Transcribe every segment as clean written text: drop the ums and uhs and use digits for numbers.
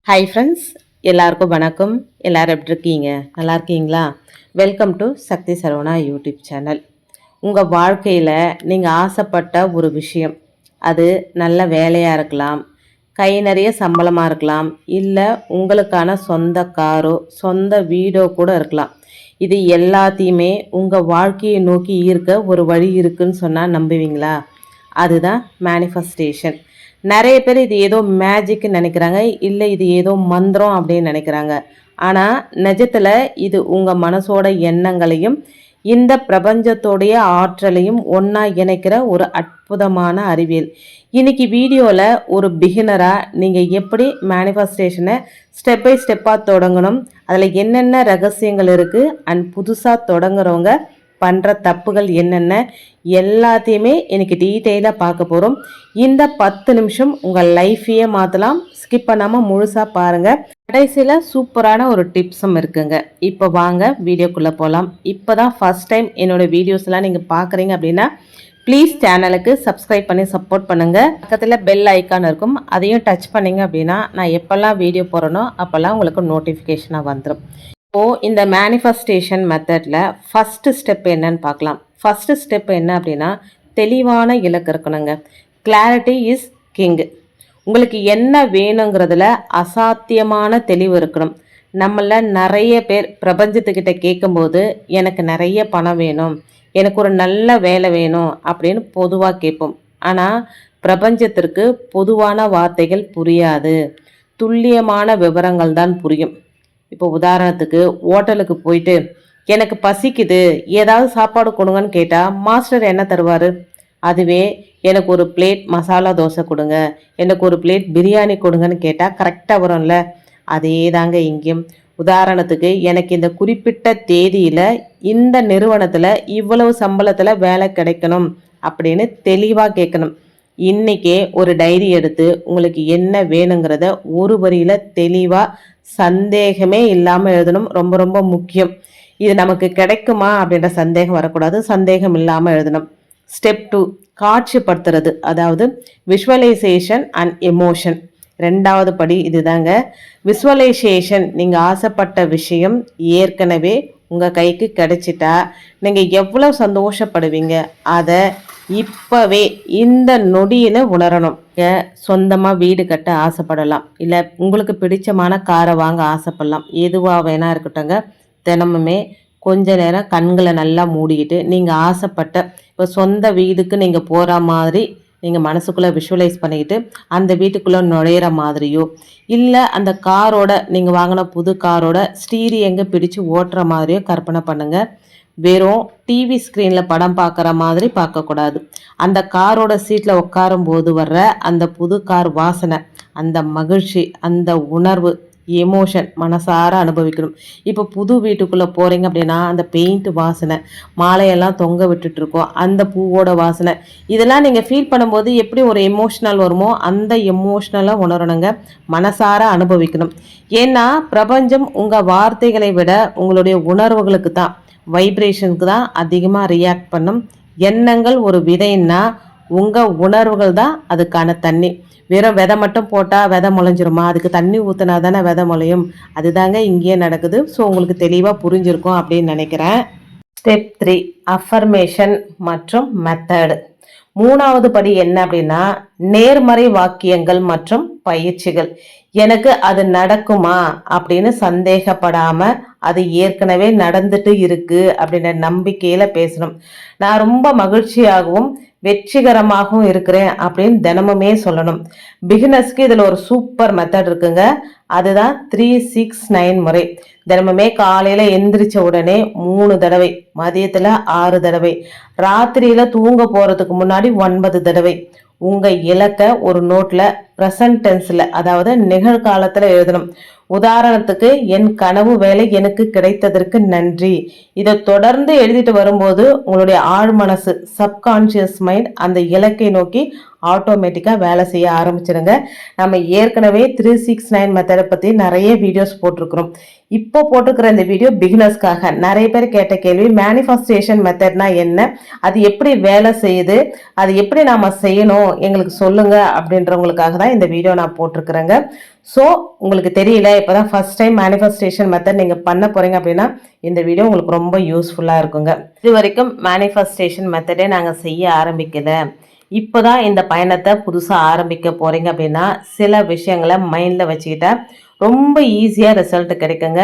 Hi friends, எல்லாருக்கும் வணக்கம். எல்லாரும் எப்படி இருக்கீங்க? நல்லா இருக்கீங்களா? Welcome to Sakthi Saravana YouTube channel. உங்கள் வாழ்க்கையில் நீங்கள் ஆசைப்பட்ட ஒரு விஷயம், அது நல்ல வேலையாக இருக்கலாம், கை நிறைய சம்பளமாக இருக்கலாம், இல்லை உங்களுக்கான சொந்த காரோ சொந்த வீடோ கூட இருக்கலாம். இது எல்லாத்தையுமே உங்கள் வாழ்க்கையை நோக்கி ஈர்க்க ஒரு வழி இருக்குன்னு சொன்னால் நம்புவீங்களா? அதுதான் மேனிஃபெஸ்டேஷன். நிறைய பேர் இது ஏதோ மேஜிக்னு நினைக்கிறாங்க, இல்லை இது ஏதோ மந்திரம் அப்படின்னு நினைக்கிறாங்க. ஆனால் நிஜத்தில் இது உங்கள் மனசோட எண்ணங்களையும் இந்த பிரபஞ்சத்தோடைய ஆற்றலையும் ஒன்றா இணைக்கிற ஒரு அற்புதமான அறிவியல். இன்னைக்கு வீடியோவில் ஒரு பிகினராக நீங்கள் எப்படி மேனிஃபெஸ்டேஷனை ஸ்டெப் பை ஸ்டெப்பாக தொடங்கணும், அதில் என்னென்ன ரகசியங்கள் இருக்குது, அண்ட் புதுசாக தொடங்குறவங்க பண்ணுற தப்புகள் என்னென்ன எல்லாத்தையுமே எனக்கு டீட்டெயிலாக பார்க்க போகிறோம். இந்த 10 நிமிஷம் உங்கள் லைஃப்பையே மாற்றலாம். ஸ்கிப் பண்ணாமல் முழுசாக பாருங்கள். கடைசியில் சூப்பரான ஒரு டிப்ஸும் இருக்குங்க. இப்போ வாங்க வீடியோக்குள்ளே போகலாம். இப்போ தான் ஃபஸ்ட் டைம் என்னோடய வீடியோஸ்லாம் நீங்கள் பார்க்குறீங்க அப்படின்னா ப்ளீஸ் சேனலுக்கு சப்ஸ்கிரைப் பண்ணி சப்போர்ட் பண்ணுங்கள். பக்கத்தில் பெல் ஐக்கான் இருக்கும், அதையும் டச் பண்ணிங்க அப்படின்னா நான் எப்போல்லாம் வீடியோ போடுறேனோ அப்போல்லாம் உங்களுக்கு நோட்டிஃபிகேஷனாக வந்துடும். இப்போது இந்த மேனிஃபெஸ்டேஷன் மெத்தடில் ஃபஸ்ட்டு ஸ்டெப் என்னன்னு பார்க்கலாம். ஃபஸ்ட்டு ஸ்டெப் என்ன அப்படின்னா, தெளிவான இலக்கு இருக்கணுங்க. Clarity is king. உங்களுக்கு என்ன வேணுங்கிறதுல அசாத்தியமான தெளிவு இருக்கணும். நம்மள நிறைய பேர் பிரபஞ்சத்துக்கிட்ட கேட்கும்போது எனக்கு நிறைய பணம் வேணும், எனக்கு ஒரு நல்ல வேலை வேணும் அப்படின்னு பொதுவாக கேட்போம். ஆனால் பிரபஞ்சத்திற்கு பொதுவான வார்த்தைகள் புரியாது, துல்லியமான விவரங்கள் தான் புரியும். இப்போ உதாரணத்துக்கு ஹோட்டலுக்கு போயிட்டு எனக்கு பசிக்குது, ஏதாவது சாப்பாடு கொடுங்கன்னு கேட்டால் மாஸ்டர் என்ன தருவார்? அதுவே எனக்கு ஒரு பிளேட் மசாலா தோசை கொடுங்க, எனக்கு ஒரு பிளேட் பிரியாணி கொடுங்கன்னு கேட்டால் கரெக்டாக வரும்ல. அதே தாங்க இங்கேயும். உதாரணத்துக்கு எனக்கு இந்த குறிப்பிட்ட தேதியில் இந்த நிறுவனத்தில் இவ்வளவு சம்பளத்தில் வேலை கிடைக்கணும் அப்படின்னு தெளிவாக கேட்கணும். இன்றைக்கே ஒரு டைரி எடுத்து உங்களுக்கு என்ன வேணுங்கிறத ஒரு வரியில் தெளிவாக சந்தேகமே இல்லாமல் எழுதணும். ரொம்ப ரொம்ப முக்கியம். இது நமக்கு கிடைக்குமா அப்படின்ற சந்தேகம் வரக்கூடாது, சந்தேகம் இல்லாமல் எழுதணும். ஸ்டெப் 2, காட்சிப்படுத்துறது, அதாவது விஷுவலைசேஷன் அண்ட் எமோஷன். ரெண்டாவது படி இதுதாங்க. விஷுவலைசேஷன், நீங்கள் ஆசைப்பட்ட விஷயம் ஏற்கனவே உங்கள் கைக்கு கிடைச்சிட்டா நீங்கள் எவ்வளோ சந்தோஷப்படுவீங்க, அதை இப்போவே இந்த நொடியில் உணரணும். சொந்தமாக வீடு கட்ட ஆசைப்படலாம், இல்லை உங்களுக்கு பிடிச்சமான காரை வாங்க ஆசைப்படலாம், எதுவாக வேணா இருக்கட்டுங்க. தினமுமே கொஞ்ச நேரம் கண்களை நல்லா மூடிக்கிட்டு நீங்கள் ஆசைப்பட்ட இப்போ சொந்த வீடுக்கு நீங்கள் போகிற மாதிரி நீங்கள் மனசுக்குள்ளே விஷுவலைஸ் பண்ணிக்கிட்டு அந்த வீட்டுக்குள்ளே நுழையிற மாதிரியோ, இல்லை அந்த காரோட நீங்கள் வாங்கின புது காரோட ஸ்டீரிங்கை பிடிச்சு ஓட்டுற மாதிரியோ கற்பனை பண்ணுங்கள். வெறும் டிவி ஸ்க்ரீனில் படம் பார்க்குற மாதிரி பார்க்கக்கூடாது. அந்த காரோட சீட்டில் உட்காரும் போது வர்ற அந்த புது கார் வாசனை, அந்த மகிழ்ச்சி, அந்த உணர்வு, எமோஷன் மனசார அனுபவிக்கணும். இப்போ புது வீட்டுக்குள்ளே போகிறீங்க அப்படின்னா அந்த பெயிண்ட் வாசனை, மாலையெல்லாம் தொங்க விட்டுட்ருக்கோம், அந்த பூவோட வாசனை, இதெல்லாம் நீங்கள் ஃபீல் பண்ணும்போது எப்படி ஒரு எமோஷ்னல் வருமோ அந்த எமோஷ்னலாக உணரணுங்க. மனசார அனுபவிக்கணும். ஏன்னா பிரபஞ்சம் உங்கள் வார்த்தைகளை விட உங்களுடைய உணர்வுகளுக்கு தான், வைப்ரேஷனுக்கு தான் அதிகமாக ரியாக்ட் பண்ணும். எண்ணங்கள் ஒரு விதைன்னா உங்கள் உணர்வுகள் தான் அதுக்கான தண்ணி. வெறும் விதை மட்டும் போட்டால் விதை முளைஞ்சிருமா? அதுக்கு தண்ணி ஊற்றினா தானே விதை முளையும். அதுதாங்க இங்கேயே நடக்குது. ஸோ உங்களுக்கு தெளிவாக புரிஞ்சிருக்கும் அப்படின்னு நினைக்கிறேன். ஸ்டெப் 3, அஃபர்மேஷன் மற்றும் மெத்தடு. மூணாவது படி என்ன அப்படின்னா, நேர்மறை வாக்கியங்கள் மற்றும் பயிற்சிகள். எனக்கு அது நடக்குமா அப்படின்னு சந்தேகப்படாம அது ஏற்கனவே நடந்துட்டு இருக்கு அப்படின்ற நம்பிக்கையில பேசணும். நான் ரொம்ப மகிழ்ச்சியாகவும் வெற்றிகரமாகவும் இருக்கிறேன் அப்படின்னு தினமுமே சொல்லணும். பிகினர்ஸ்க்கு இதில் ஒரு சூப்பர் மெத்தட் இருக்குங்க. அதுதான் 3-6-9 முறை. தினமுமே காலையில் எந்திரிச்ச உடனே 3 தடவை, மதியத்தில் 6 தடவை, ராத்திரியில் தூங்க போகிறதுக்கு முன்னாடி 9 தடவை உங்கள் இலக்கை ஒரு நோட்டில் ப்ரெசன்ட் டென்ஸில், அதாவது நிகழ்காலத்தில் எழுதணும். உதாரணத்துக்கு, என் கனவு வேலை எனக்கு கிடைத்ததற்கு நன்றி. இதை தொடர்ந்து எழுதிட்டு வரும்போது உங்களுடைய ஆழ் மனசு, சப்கான்ஷியஸ் மைண்ட் அந்த இலக்கை நோக்கி ஆட்டோமேட்டிக்காக வேலை செய்ய ஆரம்பிச்சிடுங்க. நம்ம ஏற்கனவே 369 மெத்தடை பற்றி நிறைய வீடியோஸ் போட்டிருக்கிறோம். இப்போ போட்டுக்கிற இந்த வீடியோ பிகினர்ஸ்க்காக. நிறைய பேர் கேட்ட கேள்வி, மேனிஃபெஸ்டேஷன் மெத்தட்னா என்ன, அது எப்படி வேலை செய்யுது, அது எப்படி நாம செய்யணும் எங்களுக்கு சொல்லுங்க அப்படின்றவங்களுக்காக தான் இந்த வீடியோ நான் போட்டிருக்கிறேங்க. ஸோ உங்களுக்கு தெரியல, இப்போதான் ஃபர்ஸ்ட் டைம் மேனிஃபெஸ்டேஷன் மெத்தட் நீங்கள் பண்ண போறீங்க அப்படின்னா இந்த வீடியோ உங்களுக்கு ரொம்ப யூஸ்ஃபுல்லாக இருக்குங்க. இது வரைக்கும் மேனிஃபெஸ்டேஷன் மெத்தடே நாங்கள் செய்ய ஆரம்பிக்கல, இப்போதான் இந்த பயணத்தை புதுசாக ஆரம்பிக்க போறீங்க அப்படின்னா சில விஷயங்களை மைண்டில் வச்சுக்கிட்டா ரொம்ப ஈஸியாக ரிசல்ட் கிடைக்குங்க.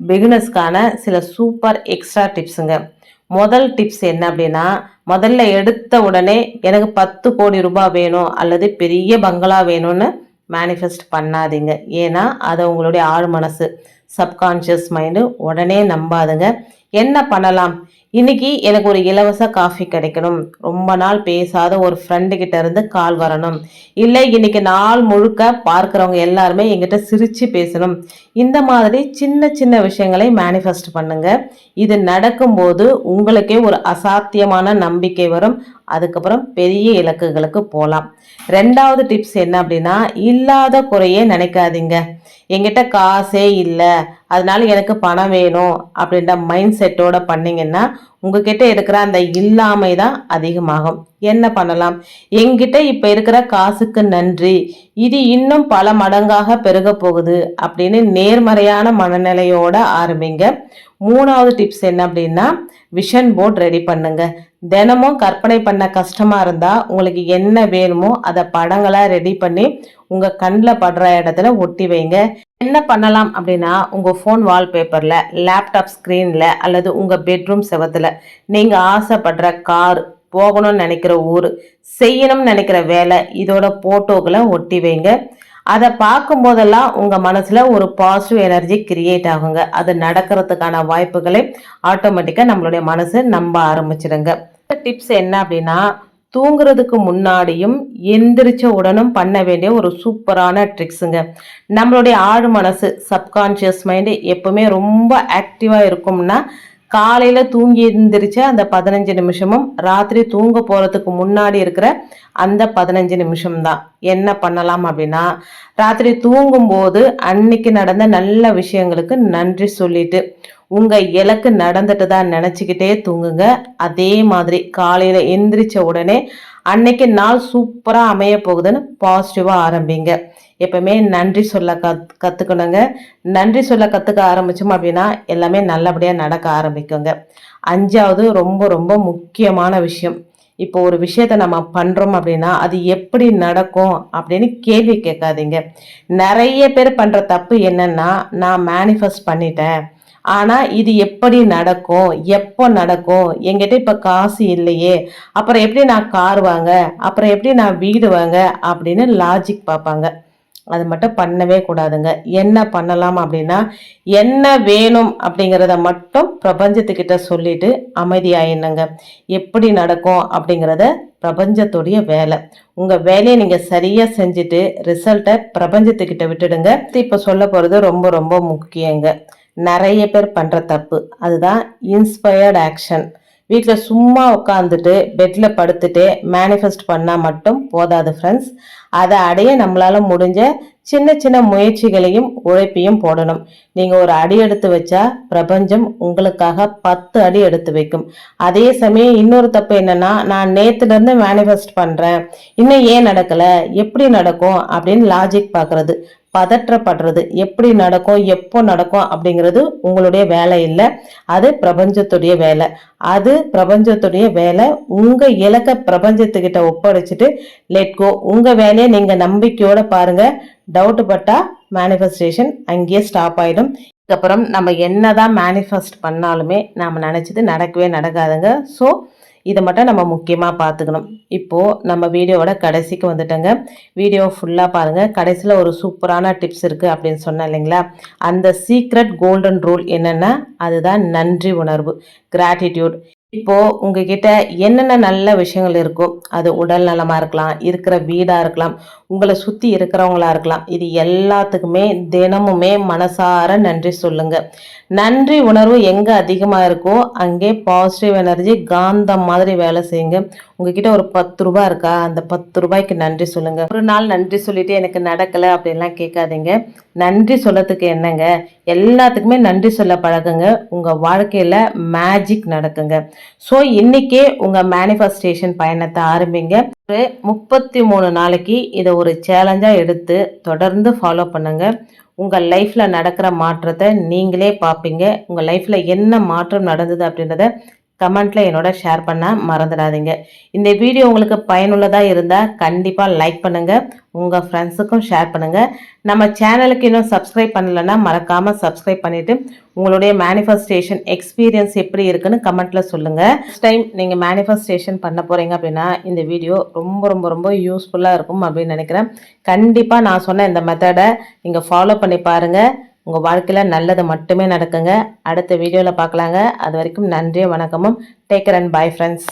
பிகினர்ஸ்க்கான சில சூப்பர் எக்ஸ்ட்ரா டிப்ஸுங்க. முதல் டிப்ஸ் என்ன அப்படின்னா, முதல்ல எடுத்த உடனே எனக்கு 10 கோடி ரூபாய் வேணும் அல்லது பெரிய பங்களா வேணும்னு மேனிஃபெஸ்ட் பண்ணாதீங்க. ஏன்னா அதை உங்களுடைய ஆழ் மனசு, சப்கான்ஷியஸ் மைண்டு உடனே நம்பாதுங்க. என்ன பண்ணலாம், இன்னைக்கு எனக்கு ஒரு இலவச காஃபி கிடைக்கணும், ரொம்ப நாள் பேசாத ஒரு ஃப்ரெண்டு கிட்ட இருந்து கால் வரணும், இல்லை இன்னைக்கு நாள் முழுக்க பார்க்குறவங்க எல்லாருமே எங்கிட்ட சிரிச்சு பேசணும், இந்த மாதிரி சின்ன சின்ன விஷயங்களை மேனிஃபெஸ்ட் பண்ணுங்க. இது நடக்கும்போது உங்களுக்கே ஒரு அசாத்தியமான நம்பிக்கை வரும். அதுக்கப்புறம் பெரிய இலக்குகளுக்கு போகலாம். ரெண்டாவது டிப்ஸ் என்ன அப்படின்னா, இல்லாத குறையே நினைக்காதீங்க. என்கிட்ட காசே இல்லை அதனால எனக்கு பணம் வேணும் அப்படின்ற மைண்ட் செட்டோட பண்ணீங்கன்னா உங்ககிட்ட இருக்கிற அந்த இல்லாமை தான் அதிகமாகும். என்ன பண்ணலாம், என்கிட்ட இப்ப இருக்கிற காசுக்கு நன்றி, இது இன்னும் பல மடங்காக பெருக போகுது அப்படின்னு நேர்மறையான மனநிலையோட ஆரம்பிங்க. மூணாவது டிப்ஸ் என்ன அப்படின்னா, விஷன் போர்ட் ரெடி பண்ணுங்க. தினமும் கற்பனை பண்ண கஷ்டமா இருந்தா உங்களுக்கு என்ன வேணுமோ அதை படங்களா ரெடி பண்ணி உங்க கண்ணில் படுற இடத்துல ஒட்டி வைங்க. என்ன பண்ணலாம் அப்படின்னா, உங்க ஃபோன் வால்பேப்பர்ல, லேப்டாப் ஸ்கிரீன்ல அல்லது உங்க பெட்ரூம் செவத்துல நீங்க ஆசைப்படுற கார், போகணும்னு நினைக்கிற ஊர், செய்யணும்னு நினைக்கிற வேலை, இதோட போட்டோக்களை ஒட்டி வைங்க. அதை பார்க்கும் போதெல்லாம் உங்க மனசுல ஒரு பாசிட்டிவ் எனர்ஜி கிரியேட் ஆகுங்க. அது நடக்கிறதுக்கான வாய்ப்புகளை ஆட்டோமேட்டிக்கா நம்மளுடைய மனசு நம்ப ஆரம்பிச்சிடுங்க. டிப்ஸ் என்ன அப்படின்னா, தூங்குறதுக்கு முன்னாடியும் எந்திரிச்ச உடனும் பண்ண வேண்டிய ஒரு சூப்பரான ட்ரிக்ஸுங்க. நம்மளுடைய ஆழ் மனசு, சப்கான்ஷியஸ் மைண்டு எப்பவுமே ரொம்ப ஆக்டிவா இருக்கும்னா, காலையில தூங்கி எந்திரிச்ச அந்த 15 நிமிஷமும் ராத்திரி தூங்க போறதுக்கு முன்னாடி இருக்கிற அந்த 15 நிமிஷம் தான். என்ன பண்ணலாம் அப்படின்னா, ராத்திரி தூங்கும்போது அன்னைக்கு நடந்த நல்ல விஷயங்களுக்கு நன்றி சொல்லிட்டு உங்க இலக்கு நடந்துட்டு தான் நினைச்சுக்கிட்டே தூங்குங்க. அதே மாதிரி காலையில எந்திரிச்ச உடனே அன்னைக்கு நாள் சூப்பரா அமைய போகுதுன்னு பாசிட்டிவா ஆரம்பிங்க. எப்பவுமே நன்றி சொல்ல கத்துக்கணுங்க. நன்றி சொல்ல கத்துக்க ஆரம்பிச்சோம் அப்படின்னா எல்லாமே நல்லபடியா நடக்க ஆரம்பிக்குங்க. அஞ்சாவது ரொம்ப ரொம்ப முக்கியமான விஷயம், இப்போ ஒரு விஷயத்த நம்ம பண்றோம் அப்படின்னா அது எப்படி நடக்கும் அப்படின்னு கேள்வி கேட்காதீங்க. நிறைய பேர் பண்ற தப்பு என்னன்னா, நான் மேனிஃபெஸ்ட் பண்ணிட்டேன், ஆனா இது எப்படி நடக்கும், எப்போ நடக்கும், என்கிட்ட இப்ப காசு இல்லையே, அப்புறம் எப்படி நான் கார் வாங்க, அப்புறம் எப்படி நான் வீடு வாங்க அப்படின்னு லாஜிக் பார்ப்பாங்க. அது மட்டும் பண்ணவே கூடாதுங்க. என்ன பண்ணலாம் அப்படின்னா, என்ன வேணும் அப்படிங்கிறத மட்டும் பிரபஞ்சத்துக்கிட்ட சொல்லிட்டு அமைதியாயினுங்க. எப்படி நடக்கும் அப்படிங்கிறத பிரபஞ்சத்துடைய வேலை. உங்க வேலையை நீங்க சரியா செஞ்சுட்டு ரிசல்ட்டை பிரபஞ்சத்துக்கிட்ட விட்டுடுங்க. இப்ப சொல்ல போறது ரொம்ப ரொம்ப முக்கியங்க. நிறைய பேர் பண்ற தப்பு அதுதான் இன்ஸ்பயர்ட் ஆக்ஷன். வீட்டில் சும்மா உட்காந்துட்டு பெட்டில் படுத்துட்டு மேனிஃபெஸ்ட் பண்ணால் மட்டும் போதாது ஃப்ரெண்ட்ஸ். அதை அடைய நம்மளால முடிஞ்ச சின்ன சின்ன முயற்சிகளையும் உழைப்பையும் போடணும். நீங்கள் ஒரு அடி எடுத்து வச்சா பிரபஞ்சம் உங்களுக்காக 10 அடி எடுத்து வைக்கும். அதே சமயம் இன்னொரு தப்பு என்னன்னா, நான் நேற்றுலேருந்து மேனிஃபெஸ்ட் பண்ணுறேன், இன்னும் ஏன் நடக்கலை, எப்படி நடக்கும் அப்படின்னு லாஜிக் பார்க்குறது, பதற்றப்படுறது. எப்படி நடக்கும், எப்போ நடக்கும் அப்படிங்கிறது உங்களுடைய வேலை இல்லை, அது பிரபஞ்சத்துடைய வேலை. அது பிரபஞ்சத்துடைய வேலை. உங்க இலக்க பிரபஞ்சத்துக்கிட்ட ஒப்படைச்சிட்டு லெட் கோ. உங்க வேலையை நீங்க நம்பிக்கையோட பாருங்க. டவுட் பட்டா மேனிஃபெஸ்டேஷன் அங்கேயே ஸ்டாப் ஆயிடும். அதுக்கப்புறம் நம்ம என்னதான் மேனிஃபெஸ்ட் பண்ணாலுமே நாம நினைச்சது நடக்கவே நடக்காதுங்க. ஸோ இதை மட்டும் நம்ம முக்கியமாக பார்த்துக்கணும். இப்போது நம்ம வீடியோவோட கடைசிக்கு வந்துட்டோங்க. வீடியோ ஃபுல்லாக பாருங்கள். கடைசியில் ஒரு சூப்பரான டிப்ஸ் இருக்குது அப்படின்னு சொன்னேன் இல்லைங்களா, அந்த சீக்ரெட் கோல்டன் ரூல் என்னென்னா அதுதான் நன்றி உணர்வு, கிராட்டிடியூட். இப்போ உங்ககிட்ட என்னென்ன நல்ல விஷயங்கள் இருக்கோ, அது உடல் நலமா இருக்கலாம், இருக்கிற வீடா இருக்கலாம், உங்களை சுத்தி இருக்கிறவங்களா இருக்கலாம். இது எல்லாத்துக்குமே தினமுமே மனசார நன்றி சொல்லுங்க. நன்றி உணர்வு எங்க அதிகமா இருக்கோ, அங்கே பாசிட்டிவ் எனர்ஜி காந்தம் மாதிரி வேலை செய்யுங்க. உங்ககிட்ட ஒரு 10 ரூபாய் இருக்கா, அந்த 10 ரூபாய்க்கு நன்றி சொல்லுங்க. ஒரு நாள் நன்றி சொல்லிட்டு எனக்கு நடக்கல அப்படின்லாம் கேட்காதீங்க. நன்றி சொல்லத்துக்கு என்னங்க, எல்லாத்துக்குமே நன்றி சொல்ல பழகுங்க. உங்க வாழ்க்கையில மேஜிக் நடக்குங்க. ஸோ இன்னைக்கே உங்க மேனிஃபெஸ்டேஷன் பயணத்தை ஆரம்பிங்க. ஒரு 33 நாளைக்கு இதை ஒரு சேலஞ்சா எடுத்து தொடர்ந்து ஃபாலோ பண்ணுங்க. உங்க லைஃப்ல நடக்கிற மாற்றத்தை நீங்களே பார்ப்பீங்க. உங்க லைஃப்ல என்ன மாற்றம் நடந்தது அப்படின்றத கமெண்ட்ல என்னோட ஷேர் பண்ண மறந்துடாதீங்க. இந்த வீடியோ உங்களுக்கு பயனுள்ளதா இருந்தா கண்டிப்பா லைக் பண்ணுங்க. உங்க ஃப்ரெண்ட்ஸுக்கும் ஷேர் பண்ணுங்க. நம்ம சேனலுக்கு இன்னும் சப்ஸ்கிரைப் பண்ணலன்னா மறக்காம சப்ஸ்கிரைப் பண்ணிட்டு உங்களுடைய மேனிஃபெஸ்டேஷன் எக்ஸ்பீரியன்ஸ் எப்படி இருக்குன்னு கமெண்ட்ல சொல்லுங்க. நெக்ஸ்ட் டைம் நீங்க மேனிஃபெஸ்டேஷன் பண்ண போறீங்க அப்படின்னா இந்த வீடியோ ரொம்ப ரொம்ப ரொம்ப யூஸ்ஃபுல்லா இருக்கும் அப்படின்னு நினைக்கிறேன். கண்டிப்பா நான் சொன்ன இந்த மெத்தடை நீங்க ஃபாலோ பண்ணி பாருங்க. உங்க வாழ்க்கையில நல்லது மட்டுமே நடக்குங்க. அடுத்த வீடியோல பார்க்கலாங்க. அது வரைக்கும் நன்றி, வணக்கமும். Take care and bye friends.